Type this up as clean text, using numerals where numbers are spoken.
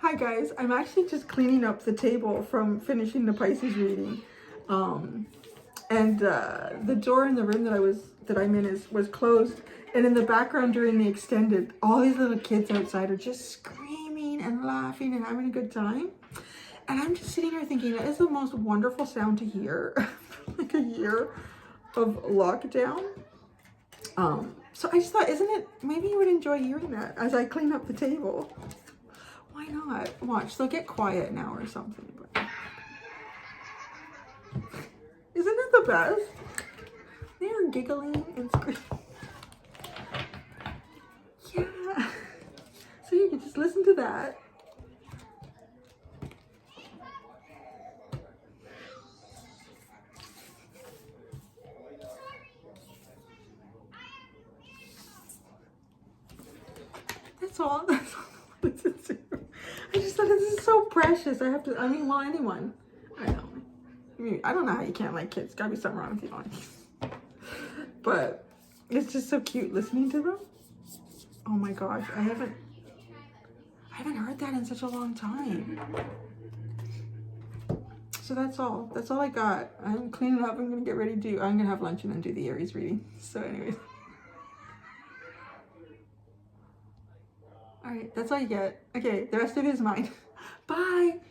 Hi guys, I'm actually just cleaning up the table from finishing the Pisces reading. The door in the room that I'm in was closed, and in the background during the extended, all these little kids outside are just screaming and laughing and having a good time. And I'm just sitting here thinking that is the most wonderful sound to hear like a year of lockdown. So I just thought, isn't it, maybe you would enjoy hearing that as I clean up the table. Why not? Watch, they'll get quiet now or something. But isn't it the best? They are giggling and screaming. Yeah. So you can just listen to that. That's all. That's all I wanted to do. I just thought this is so precious. I mean, well, anyone. I know. I mean, I don't know how you can't like kids. Gotta be something wrong with you, honestly. But it's just so cute listening to them. Oh my gosh, I haven't heard that in such a long time. So that's all I got. I'm cleaning up. I'm gonna get ready to I'm gonna have lunch and then do the Aries reading. So anyways. All right, that's all you get. Okay, the rest of it is mine. Bye.